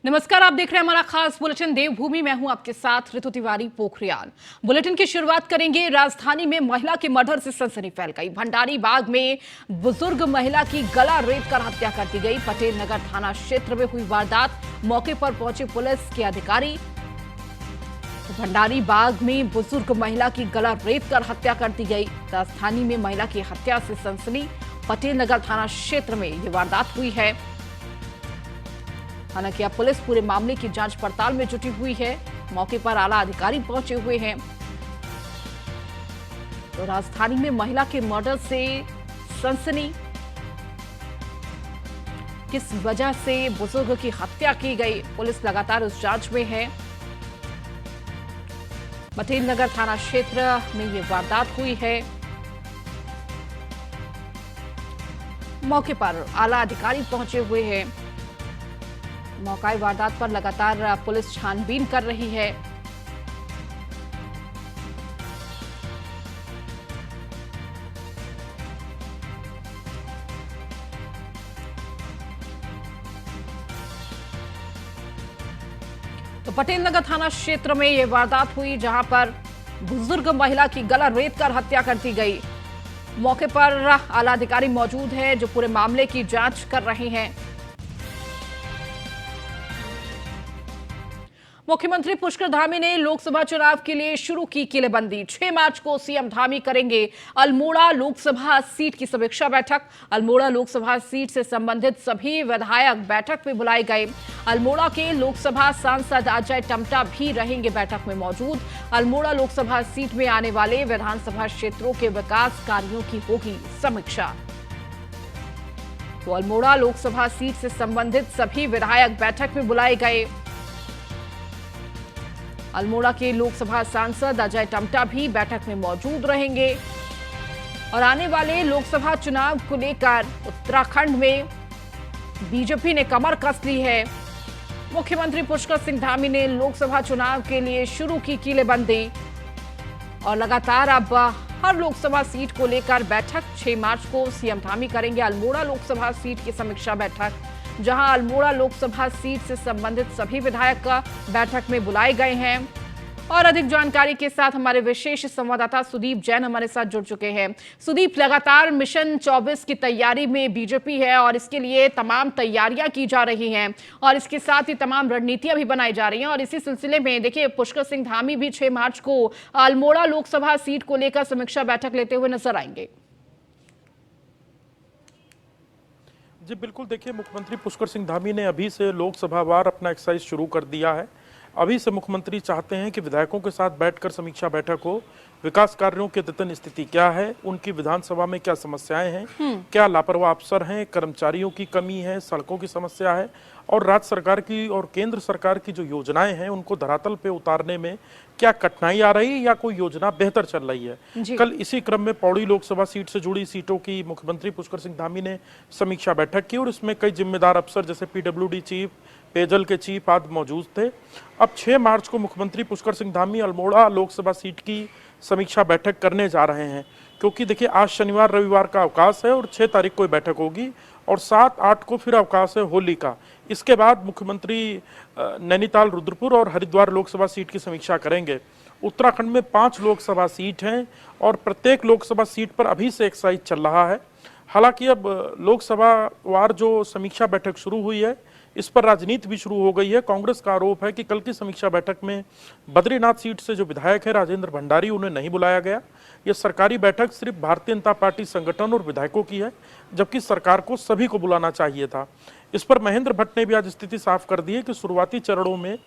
नमस्कार, आप देख रहे हैं हमारा खास बुलेटिन देवभूमि। मैं हूं आपके साथ ऋतु तिवारी पोखरियाल। बुलेटिन की शुरुआत करेंगे। राजधानी में महिला के मर्डर से सनसनी फैल गई। भंडारी बाग में बुजुर्ग महिला की गला रेत कर हत्या कर दी गई। पटेल नगर थाना क्षेत्र में हुई वारदात। मौके पर पहुंचे पुलिस के अधिकारी। भंडारी बाग में बुजुर्ग महिला की गला रेत कर हत्या कर दी गई। राजधानी में महिला की हत्या से सनसनी। पटेल नगर थाना क्षेत्र में ये वारदात हुई है। हालांकि अब पुलिस पूरे मामले की जांच पड़ताल में जुटी हुई है। मौके पर आला अधिकारी पहुंचे हुए हैं। तो राजधानी में महिला के मर्डर से सनसनी। किस वजह से बुजुर्ग की हत्या की गई, पुलिस लगातार उस जांच में है। पटेल नगर थाना क्षेत्र में ये वारदात हुई है। मौके पर आला अधिकारी पहुंचे हुए हैं। मौका वारदात पर लगातार पुलिस छानबीन कर रही है। तो पटेल नगर थाना क्षेत्र में यह वारदात हुई, जहां पर बुजुर्ग महिला की गला रेत कर हत्या कर दी गई। मौके पर आला अधिकारी मौजूद है जो पूरे मामले की जांच कर रहे हैं। मुख्यमंत्री पुष्कर धामी ने लोकसभा चुनाव के लिए शुरू की किलेबंदी। 6 मार्च को सीएम धामी करेंगे अल्मोड़ा लोकसभा सीट की समीक्षा बैठक। अल्मोड़ा लोकसभा सीट से संबंधित सभी विधायक बैठक में बुलाए गए। अल्मोड़ा के लोकसभा सांसद अजय टमटा भी रहेंगे बैठक में मौजूद। अल्मोड़ा लोकसभा सीट में आने वाले विधानसभा क्षेत्रों के विकास कार्यों की होगी समीक्षा। तो अल्मोड़ा लोकसभा सीट से संबंधित सभी विधायक बैठक में बुलाए गए। अल्मोड़ा के लोकसभा सांसद अजय टमटा भी बैठक में मौजूद रहेंगे। और आने वाले लोकसभा चुनाव को लेकर उत्तराखंड में बीजेपी ने कमर कस ली है। मुख्यमंत्री पुष्कर सिंह धामी ने लोकसभा चुनाव के लिए शुरू की किलेबंदी और लगातार अब हर लोकसभा सीट को लेकर बैठक 6 मार्च को सीएम धामी करेंगे अल्मोड़ा लोकसभा सीट की समीक्षा बैठक, जहां अल्मोड़ा लोकसभा सीट से संबंधित सभी विधायक बैठक में बुलाए गए हैं। और अधिक जानकारी के साथ हमारे विशेष संवाददाता सुदीप जैन हमारे साथ जुड़ चुके हैं। सुदीप, लगातार मिशन 24 की तैयारी में बीजेपी है और इसके लिए तमाम तैयारियां की जा रही हैं और इसके साथ ही तमाम रणनीतियां भी बनाई जा रही हैं। और इसी सिलसिले में देखिए, पुष्कर सिंह धामी भी 6 मार्च को अल्मोड़ा लोकसभा सीट को लेकर समीक्षा बैठक लेते हुए नजर आएंगे। जी बिल्कुल, देखिए मुख्यमंत्री पुष्कर सिंह धामी ने अभी से लोकसभा वार अपना एक्सरसाइज शुरू कर दिया है। अभी से मुख्यमंत्री चाहते हैं कि विधायकों के साथ बैठकर समीक्षा बैठक हो। विकास कार्यों की अद्यतन स्थिति क्या है, उनकी विधानसभा में क्या समस्याएं हैं, क्या लापरवाह अफसर हैं, कर्मचारियों की कमी है, सड़कों की समस्या है और राज्य सरकार की और केंद्र सरकार की जो योजनाएं हैं उनको धरातल पे उतारने में क्या कठिनाई आ रही है या कोई योजना बेहतर चल रही है। कल इसी क्रम में पौड़ी लोकसभा सीट से जुड़ी सीटों की मुख्यमंत्री पुष्कर सिंह धामी ने समीक्षा बैठक की और इसमें कई जिम्मेदार अफसर जैसे पीडब्ल्यूडी चीफ, पेयजल के चीफ आदि मौजूद थे। अब 6 मार्च को मुख्यमंत्री पुष्कर सिंह धामी अल्मोड़ा लोकसभा सीट की समीक्षा बैठक करने जा रहे हैं, क्योंकि देखिए आज शनिवार रविवार का अवकाश है और 6 तारीख को बैठक होगी और 7-8 को फिर अवकाश है होली का। इसके बाद मुख्यमंत्री नैनीताल, रुद्रपुर और हरिद्वार लोकसभा सीट की समीक्षा करेंगे। उत्तराखंड में 5 लोकसभा सीट हैं और प्रत्येक लोकसभा सीट पर अभी से एक्सरसाइज चल रहा है। हालांकि अब लोकसभा वार जो समीक्षा बैठक शुरू हुई है इस पर राजनीति भी शुरू हो गई है। कांग्रेस का आरोप है कि कल की समीक्षा बैठक में बद्रीनाथ सीट से जो विधायक है राजेंद्र भंडारी, उन्हें नहीं बुलाया गया। यह सरकारी बैठक सिर्फ भारतीय जनता पार्टी संगठन और विधायकों की है, जबकि सरकार को सभी को बुलाना चाहिए था। इस पर महेंद्र भट्ट ने भी आज स्थिति साफ कर दी है कि शुरुआती चरणों में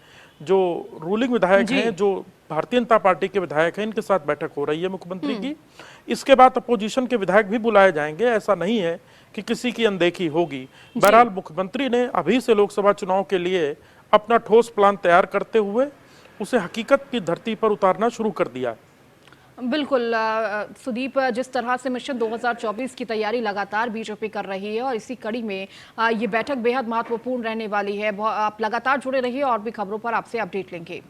जो रूलिंग विधायक हैं, जो भारतीय जनता पार्टी के विधायक हैं, इनके साथ बैठक हो रही है मुख्यमंत्री की। इसके बाद अपोजिशन के विधायक भी बुलाए जाएंगे। ऐसा नहीं है कि किसी की अनदेखी होगी। बहरहाल मुख्यमंत्री ने अभी से लोकसभा चुनाव के लिए अपना ठोस प्लान तैयार करते हुए उसे हकीकत की धरती पर उतारना शुरू कर दिया है। बिल्कुल सुदीप, जिस तरह से मिशन 2024 की तैयारी लगातार बीजेपी कर रही है और इसी कड़ी में ये बैठक बेहद महत्वपूर्ण रहने वाली है। आप लगातार जुड़े रहिए और भी खबरों पर आपसे अपडेट लेंगे।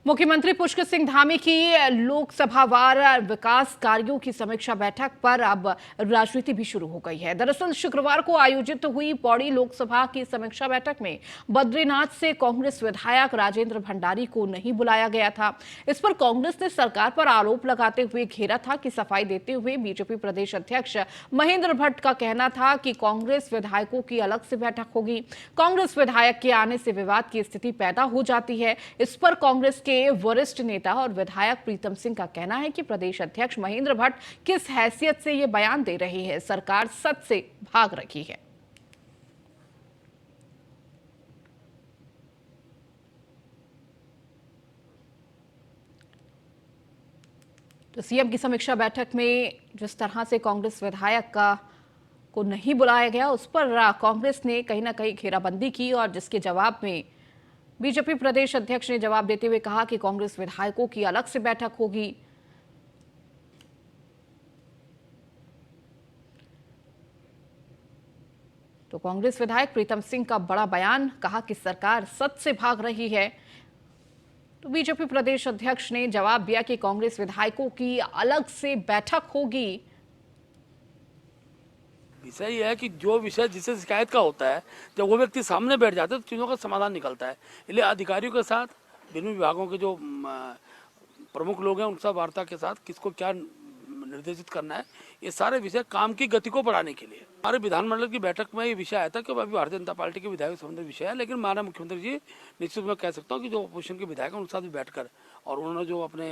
मुख्यमंत्री पुष्कर सिंह धामी की लोकसभावार विकास कार्यों की समीक्षा बैठक पर अब राजनीति भी शुरू हो गई है। दरअसल शुक्रवार को आयोजित हुई पौड़ी लोकसभा की समीक्षा बैठक में बद्रीनाथ से कांग्रेस विधायक राजेंद्र भंडारी को नहीं बुलाया गया था। इस पर कांग्रेस ने सरकार पर आरोप लगाते हुए घेरा था कि सफाई देते हुए बीजेपी प्रदेश अध्यक्ष महेंद्र भट्ट का कहना था कि कांग्रेस विधायकों की अलग से बैठक होगी। कांग्रेस विधायक के आने से विवाद की स्थिति पैदा हो जाती है। इस पर कांग्रेस के वरिष्ठ नेता और विधायक प्रीतम सिंह का कहना है कि प्रदेश अध्यक्ष महेंद्र भट्ट किस हैसियत से ये बयान दे रहे हैं, सरकार सच से भाग रही है। तो सीएम की समीक्षा बैठक में जिस तरह से कांग्रेस विधायक को नहीं बुलाया गया, उस पर कांग्रेस ने कहीं ना कहीं घेराबंदी की और जिसके जवाब में बीजेपी प्रदेश अध्यक्ष ने जवाब देते हुए कहा कि कांग्रेस विधायकों की अलग से बैठक होगी। तो कांग्रेस विधायक प्रीतम सिंह का बड़ा बयान, कहा कि सरकार सच से भाग रही है। तो बीजेपी प्रदेश अध्यक्ष ने जवाब दिया कि कांग्रेस विधायकों की अलग से बैठक होगी। विषय यह है कि जो विषय जिसे शिकायत का होता है, जब वो व्यक्ति सामने बैठ जाता है तो चीज़ों का समाधान निकलता है। इसलिए अधिकारियों के साथ विभिन्न विभागों के जो प्रमुख लोग हैं उनके साथ वार्ता के साथ किसको क्या निर्देशित करना है, ये सारे विषय काम की गति को बढ़ाने के लिए। हमारे विधानमंडल की बैठक में ये विषय आया था कि अभी भारतीय जनता पार्टी के विधायक संबंधित विषय है, लेकिन माननीय मुख्यमंत्री जी निश्चित मैं कह सकता हूँ कि जो अपोजिशन के विधायक हैं उनके साथ भी बैठकर और उन्होंने जो अपने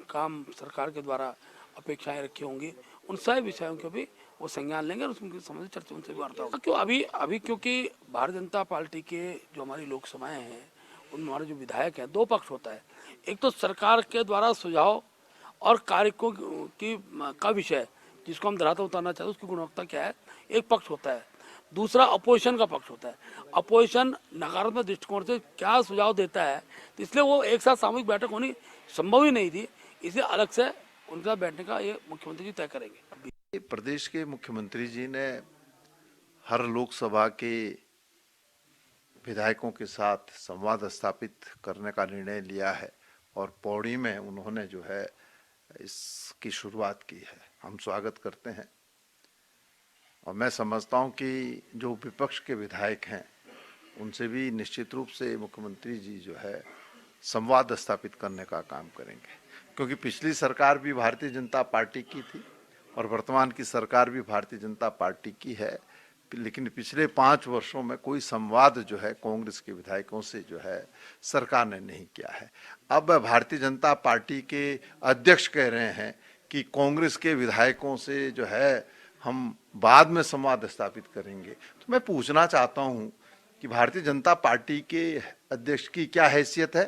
काम सरकार के द्वारा अपेक्षाएं रखी होंगी उन सभी विषयों के भी वो संज्ञान लेंगे और उसके संबंधित चर्चा उनसे भी वार्ता होगा। क्यों अभी क्योंकि भारतीय जनता पार्टी के जो हमारी लोकसभाएं हैं उनमें हमारे जो विधायक हैं, दो पक्ष होता है। एक तो सरकार के द्वारा सुझाव और कार्यों की का विषय जिसको हम धरातल उतारना चाहते हैं उसकी गुणवत्ता क्या है, एक पक्ष होता है। दूसरा अपोजिशन का पक्ष होता है। अपोजिशन नकारात्मक दृष्टिकोण से क्या सुझाव देता है, तो इसलिए वो एक साथ सामूहिक बैठक होनी संभव ही नहीं थी, इसलिए अलग से उनके साथ बैठने का ये मुख्यमंत्री जी तय करेंगे। प्रदेश के मुख्यमंत्री जी ने हर लोकसभा के विधायकों के साथ संवाद स्थापित करने का निर्णय लिया है और पौड़ी में उन्होंने जो है इसकी शुरुआत की है। हम स्वागत करते हैं और मैं समझता हूं कि जो विपक्ष के विधायक हैं उनसे भी निश्चित रूप से मुख्यमंत्री जी जो है संवाद स्थापित करने का काम करेंगे, क्योंकि पिछली सरकार भी भारतीय जनता पार्टी की थी और वर्तमान की सरकार भी भारतीय जनता पार्टी की है, लेकिन पिछले 5 वर्षों में कोई संवाद जो है कांग्रेस के विधायकों से जो है सरकार ने नहीं किया है। अब भारतीय जनता पार्टी के अध्यक्ष कह रहे हैं कि कांग्रेस के विधायकों से जो है हम बाद में संवाद स्थापित करेंगे। तो मैं पूछना चाहता हूं कि भारतीय जनता पार्टी के अध्यक्ष की क्या हैसियत है,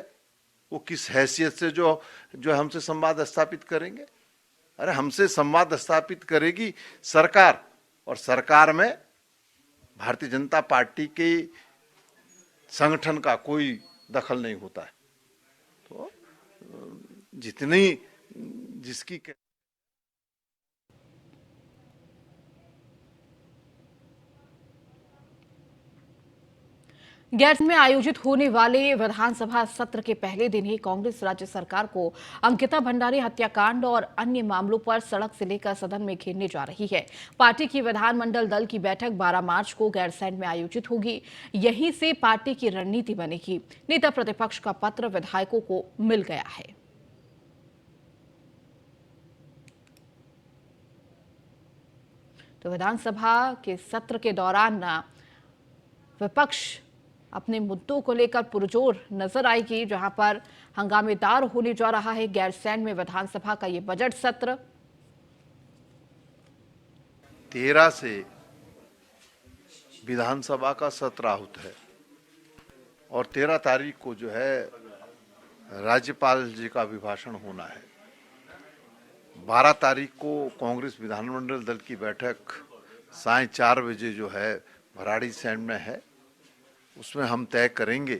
वो किस हैसियत से जो हमसे संवाद स्थापित करेंगे। अरे हमसे संवाद स्थापित करेगी सरकार और सरकार में भारतीय जनता पार्टी के संगठन का कोई दखल नहीं होता है। तो जिसकी गैरसैंण में आयोजित होने वाले विधानसभा सत्र के पहले दिन ही कांग्रेस राज्य सरकार को अंकिता भंडारी हत्याकांड और अन्य मामलों पर सड़क से लेकर सदन में घेरने जा रही है। पार्टी की विधानमंडल दल की बैठक 12 मार्च को गैरसैंण में आयोजित होगी। यहीं से पार्टी की रणनीति बनेगी। नेता प्रतिपक्ष का पत्र विधायकों को मिल गया है। तो विधानसभा के सत्र के दौरान विपक्ष अपने मुद्दों को लेकर पुरजोर नजर आएगी, जहां पर हंगामेदार होने जा रहा है गैरसैंण में विधानसभा का ये बजट सत्र। 13 से विधानसभा का सत्र आहूत है और 13 तारीख को जो है राज्यपाल जी का अभिभाषण होना है। 12 तारीख को कांग्रेस विधानमंडल दल की बैठक साय 4 बजे जो है भराड़ीसैंण में है। उसमें हम तय करेंगे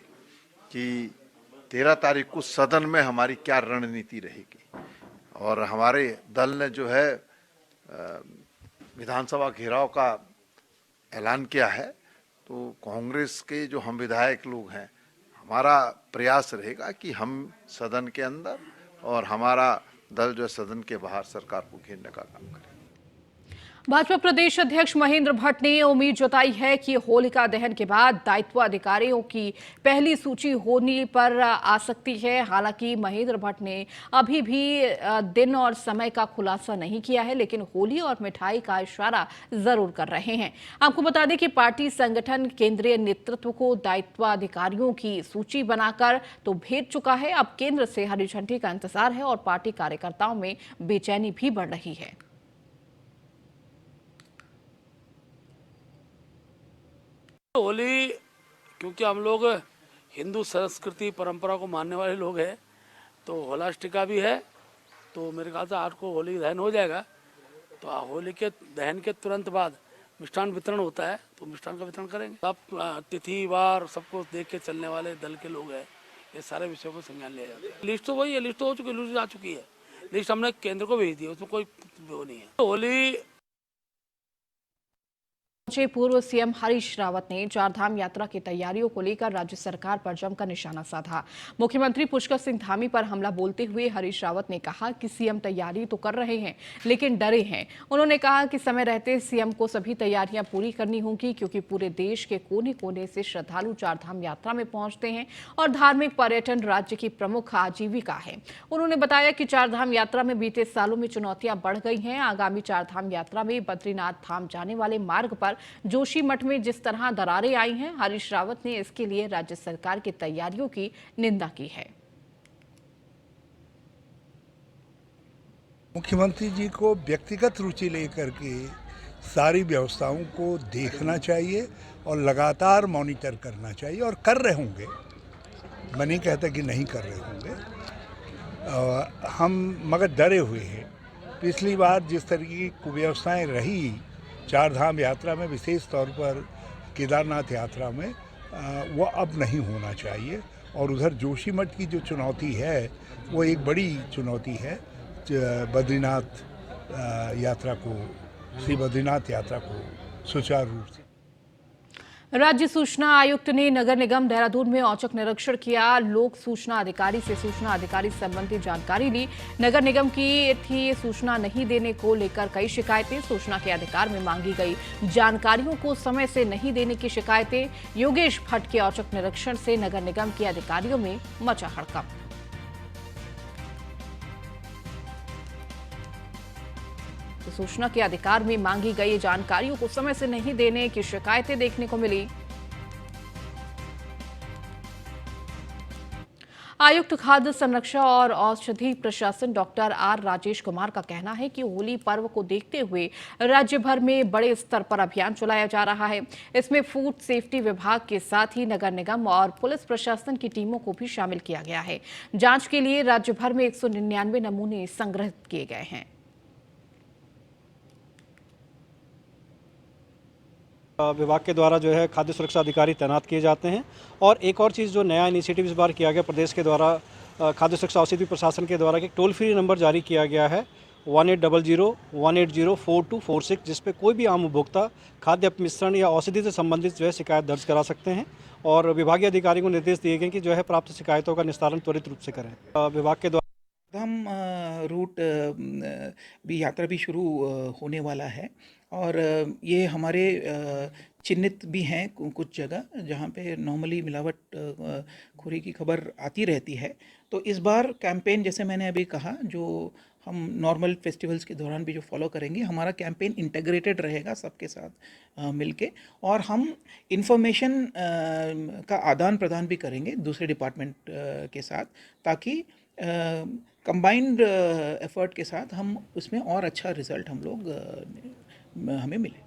कि 13 तारीख को सदन में हमारी क्या रणनीति रहेगी और हमारे दल ने जो है विधानसभा घेराव का ऐलान किया है। तो कांग्रेस के जो हम विधायक लोग हैं हमारा प्रयास रहेगा कि हम सदन के अंदर और हमारा दल जो है सदन के बाहर सरकार को घेरने का काम करें। भाजपा प्रदेश अध्यक्ष महेंद्र भट्ट ने उम्मीद जताई है कि होलिका दहन के बाद दायित्व अधिकारियों की पहली सूची होने पर आ सकती है। हालांकि महेंद्र भट्ट ने अभी भी दिन और समय का खुलासा नहीं किया है, लेकिन होली और मिठाई का इशारा जरूर कर रहे हैं। आपको बता दें कि पार्टी संगठन केंद्रीय नेतृत्व को दायित्व अधिकारियों की सूची बनाकर तो भेज चुका है। अब केंद्र से हरी झंडी का इंतजार है और पार्टी कार्यकर्ताओं में बेचैनी भी बढ़ रही है। होली, क्योंकि हम लोग हिंदू संस्कृति परंपरा को मानने वाले लोग हैं, तो होलाष्टिका भी है, तो मेरे ख्याल से 8 को होली दहन हो जाएगा। तो होली के दहन के तुरंत बाद मिष्ठान वितरण होता है, तो मिष्ठान का वितरण करेंगे। सब तिथि वार सबको देख के चलने वाले दल के लोग हैं, ये सारे विषयों को संज्ञान लिया जाता है। लिस्ट तो वही है, लिस्ट तो हो चुकी है, लिस्ट आ चुकी है, लिस्ट हमने केंद्र को भेज दी है, उसमें कोई वो नहीं है। तो होली पूर्व सीएम हरीश रावत ने चारधाम यात्रा की तैयारियों को लेकर राज्य सरकार पर जमकर निशाना साधा। मुख्यमंत्री पुष्कर सिंह धामी पर हमला बोलते हुए हरीश रावत ने कहा कि सीएम तैयारी तो कर रहे हैं, लेकिन डरे हैं। उन्होंने कहा कि समय रहते सीएम को सभी तैयारियां पूरी करनी होंगी, क्योंकि पूरे देश के कोने कोने से श्रद्धालु चारधाम यात्रा में पहुंचते हैं और धार्मिक पर्यटन राज्य की प्रमुख आजीविका है। उन्होंने बताया कि चारधाम यात्रा में बीते सालों में चुनौतियां बढ़ गई हैं। आगामी चारधाम यात्रा में बद्रीनाथ धाम जाने वाले मार्ग पर जोशीमठ में जिस तरह दरारें आई हैं, हरीश रावत ने इसके लिए राज्य सरकार की तैयारियों की निंदा की है। मुख्यमंत्री जी को व्यक्तिगत रुचि लेकर के सारी व्यवस्थाओं को देखना चाहिए और लगातार मॉनिटर करना चाहिए, और कर रहे होंगे। मैं नहीं कहता कि नहीं कर रहे होंगे, हम मगर डरे हुए हैं। पिछली बार जिस तरह की कुव्यवस्थाएं रही चारधाम यात्रा में, विशेष तौर पर केदारनाथ यात्रा में, वो अब नहीं होना चाहिए। और उधर जोशीमठ की जो चुनौती है वो एक बड़ी चुनौती है, बद्रीनाथ यात्रा को, श्री बद्रीनाथ यात्रा को सुचारू रूप से। राज्य सूचना आयुक्त ने नगर निगम देहरादून में औचक निरीक्षण किया। लोक सूचना अधिकारी से सूचना अधिकारी संबंधी जानकारी ली। नगर निगम की थी सूचना नहीं देने को लेकर कई शिकायतें सूचना के अधिकार में मांगी गई। जानकारियों को समय से नहीं देने की शिकायतें। योगेश भट्ट के औचक निरीक्षण से नगर निगम के अधिकारियों में मचा हड़कंप। तो सूचना के अधिकार में मांगी गई जानकारियों को समय से नहीं देने की शिकायतें देखने को मिली। आयुक्त खाद्य संरक्षण और औषधि प्रशासन डॉक्टर आर राजेश कुमार का कहना है कि होली पर्व को देखते हुए राज्य भर में बड़े स्तर पर अभियान चलाया जा रहा है। इसमें फूड सेफ्टी विभाग के साथ ही नगर निगम और पुलिस प्रशासन की टीमों को भी शामिल किया गया है। जांच के लिए राज्य भर में 199 नमूने संग्रहित किए गए हैं। विभाग के द्वारा जो है खाद्य सुरक्षा अधिकारी तैनात किए जाते हैं। और एक और चीज़ जो नया इनिशिएटिव इस बार किया गया प्रदेश के द्वारा, खाद्य सुरक्षा औषधि प्रशासन के द्वारा एक टोल फ्री नंबर जारी किया गया है 1800-180-4246, जिस पे कोई भी आम उपभोक्ता खाद्य अपमिश्रण या औषधि से संबंधित जो है शिकायत दर्ज करा सकते हैं। और विभागीय अधिकारी को निर्देश दिए गए कि जो है प्राप्त शिकायतों का निस्तारण त्वरित रूप से करें। विभाग के द्वारा हम रूट भी यात्रा भी शुरू होने वाला है, और ये हमारे चिन्हित भी हैं कुछ जगह जहाँ पे नॉर्मली मिलावट खोरी की खबर आती रहती है। तो इस बार कैंपेन, जैसे मैंने अभी कहा, जो हम नॉर्मल फेस्टिवल्स के दौरान भी जो फॉलो करेंगे, हमारा कैंपेन इंटीग्रेटेड रहेगा सबके साथ मिलके, और हम इंफॉर्मेशन का आदान प्रदान भी करेंगे दूसरे डिपार्टमेंट के साथ, ताकि कंबाइंड एफर्ट के साथ हम उसमें और अच्छा रिजल्ट हमें मिले।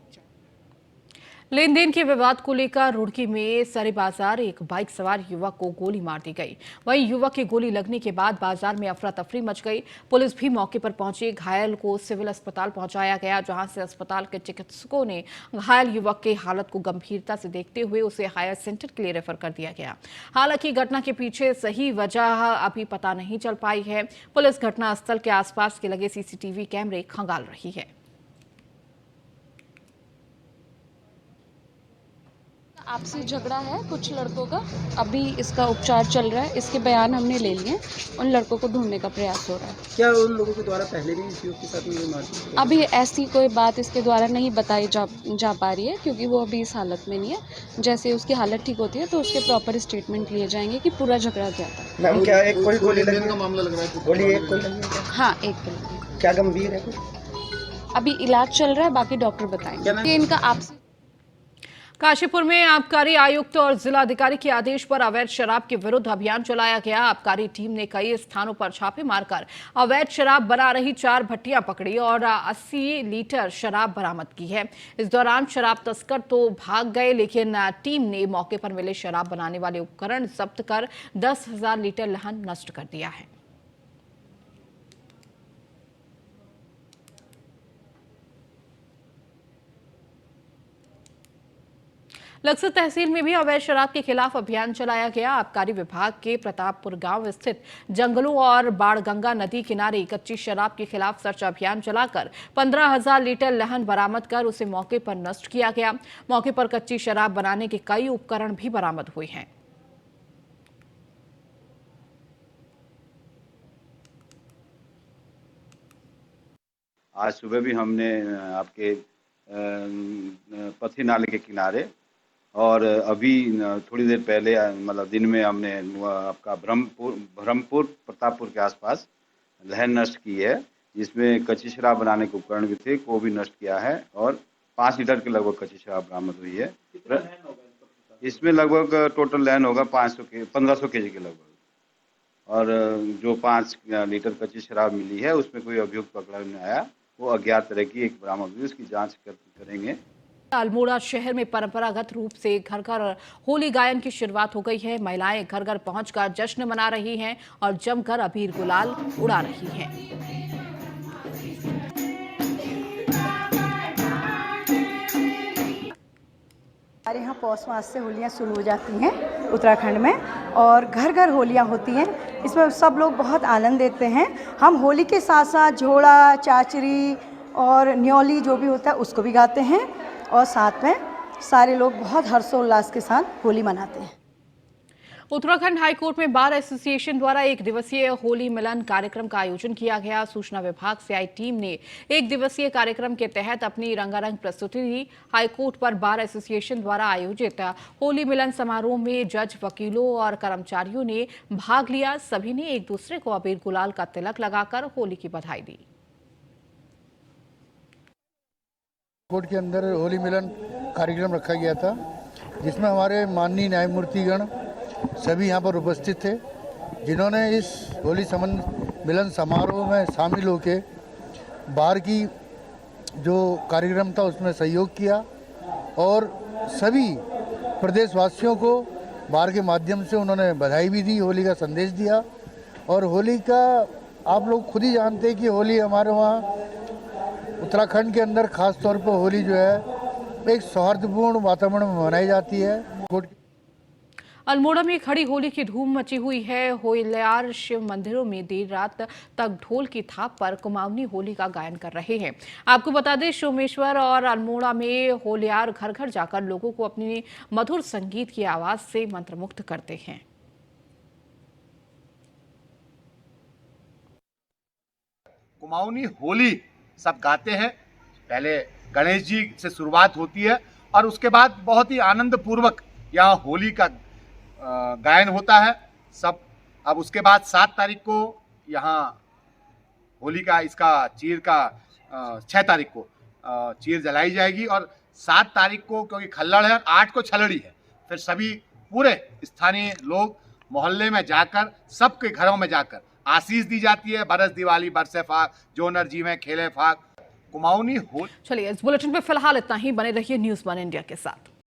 लेन देन के विवाद को लेकर रुड़की में सरे बाजार एक बाइक सवार युवक को गोली मार दी गई। वहीं युवक की गोली लगने के बाद बाजार में अफरा तफरी मच गई। पुलिस भी मौके पर पहुंची। घायल को सिविल अस्पताल पहुंचाया गया, जहां से अस्पताल के चिकित्सकों ने घायल युवक की हालत को गंभीरता से देखते हुए उसे हायर सेंटर के लिए रेफर कर दिया गया। हालांकि घटना के पीछे सही वजह अभी पता नहीं चल पाई है। पुलिस घटनास्थल के आसपास के लगे सीसीटीवी कैमरे खंगाल रही है। आपसी झगड़ा है कुछ लड़कों का, अभी इसका उपचार चल रहा है, इसके बयान हमने ले लिए, उन लड़कों को ढूंढने का प्रयास हो रहा है। क्या उन लोगों के द्वारा पहले भी इस युवक के साथ में मारपीट? अभी ऐसी कोई बात इसके द्वारा नहीं बताई जा पा रही है, क्योंकि वो अभी इस हालत में नहीं है। जैसे उसकी हालत ठीक होती है तो उसके प्रॉपर स्टेटमेंट लिए जाएंगे कि पूरा झगड़ा क्या था। मैम क्या एक कोई गोली का मामला लग रहा है? गोली एक कोई लगी है? हाँ, एक गोली। क्या गंभीर है? अभी इलाज चल रहा है, बाकी डॉक्टर बताएंगे। कि इनका आपसी काशीपुर में आबकारी आयुक्त और जिलाधिकारी के आदेश पर अवैध शराब के विरुद्ध अभियान चलाया गया। आबकारी टीम ने कई स्थानों पर छापे मारकर अवैध शराब बना रही 4 भट्टियां पकड़ी और 80 लीटर शराब बरामद की है। इस दौरान शराब तस्कर तो भाग गए, लेकिन टीम ने मौके पर मिले शराब बनाने वाले उपकरण जब्त कर 10,000 लीटर लहन नष्ट कर दिया है। लक्सर तहसील में भी अवैध शराब के खिलाफ अभियान चलाया गया। आबकारी विभाग के प्रतापपुर गांव स्थित जंगलों और बाणगंगा नदी किनारे कच्ची शराब के खिलाफ सर्च अभियान चलाकर 15,000 लीटर लहन बरामद कर उसे मौके पर नष्ट किया गया। मौके पर कच्ची शराब बनाने के कई उपकरण भी बरामद हुए हैं। आज सुबह भी हमने आपके पथी नाले के किनारे और अभी थोड़ी देर पहले मतलब दिन में हमने आपका ब्रह्मपुर प्रतापपुर के आसपास लहर नष्ट की है, जिसमें कच्ची शराब बनाने के उपकरण भी थे, को भी नष्ट किया है और 5 लीटर के लगभग कच्ची शराब बरामद हुई है। इसमें लगभग टोटल लहन होगा 1500 केजी के लगभग, और जो 5 लीटर कच्ची शराब मिली है उसमें कोई अभियुक्त पकड़ा नहीं आया, वो अज्ञात तरह की एक बरामद हुई, उसकी जाँच करेंगे। अल्मोड़ा शहर में परंपरागत रूप से घर घर होली गायन की शुरुआत हो गई है। महिलाएं घर घर पहुंचकर जश्न मना रही हैं और जमकर अबीर गुलाल उड़ा रही हैं। हमारे यहाँ पौष मास से होलियाँ शुरू हो जाती हैं उत्तराखंड में, और घर घर होलियाँ होती हैं। इसमें सब लोग बहुत आनंद लेते हैं। हम होली के साथ साथ झोड़ा, चाचरी और न्योली जो भी होता है उसको भी गाते हैं, और साथ में सारे लोग बहुत हर्षोल्लास के साथ होली मनाते हैं। उत्तराखंड हाईकोर्ट में बार एसोसिएशन द्वारा 1 दिवसीय होली मिलन कार्यक्रम का आयोजन किया गया। सूचना विभाग से आई टीम ने 1 दिवसीय कार्यक्रम के तहत अपनी रंगारंग प्रस्तुति दी। हाईकोर्ट पर बार एसोसिएशन द्वारा आयोजित होली मिलन समारोह में जज, वकीलों और कर्मचारियों ने भाग लिया। सभी ने एक दूसरे को अबीर गुलाल का तिलक लगाकर होली की बधाई दी। कोर्ट के अंदर होली मिलन कार्यक्रम रखा गया था, जिसमें हमारे माननीय न्यायमूर्तिगण सभी यहाँ पर उपस्थित थे, जिन्होंने इस होली मिलन समारोह में शामिल होकर बार की जो कार्यक्रम था उसमें सहयोग किया, और सभी प्रदेशवासियों को बार के माध्यम से उन्होंने बधाई भी दी, होली का संदेश दिया। और होली का आप लोग खुद ही जानते हैं कि होली हमारे वहाँ उत्तराखंड के अंदर खास तौर पर होली जो है एक सौहार्दपूर्ण वातावरण में मनाई जाती है। अल्मोड़ा में खड़ी होली की धूम मची हुई है। होलियार शिव मंदिरों में देर रात तक ढोल की थाप पर कुमाऊनी होली का गायन कर रहे हैं। आपको बता दें, सोमेश्वर और अल्मोड़ा में होलियार घर घर जाकर लोगों को अपनी मधुर संगीत की आवाज से मंत्रमुग्ध करते हैं। कुमाऊनी होली सब गाते हैं। पहले गणेश जी से शुरुआत होती है और उसके बाद बहुत ही आनंद पूर्वक यहाँ होली का गायन होता है सब। अब उसके बाद 7 तारीख को यहाँ होली का इसका चीर का 6 तारीख को चीर जलाई जाएगी, और 7 तारीख को क्योंकि खल्लड़ है, 8 को छलड़ी है, फिर सभी पूरे स्थानीय लोग मोहल्ले में जाकर सबके घरों में जाकर आशीष दी जाती है। बरस दिवाली बरसे फाक, जो नरजी में खेले फाक। कुमाऊनी हो। चलिए, इस बुलेटिन में फिलहाल इतना ही। बने रहिए न्यूज़ 1 इंडिया के साथ।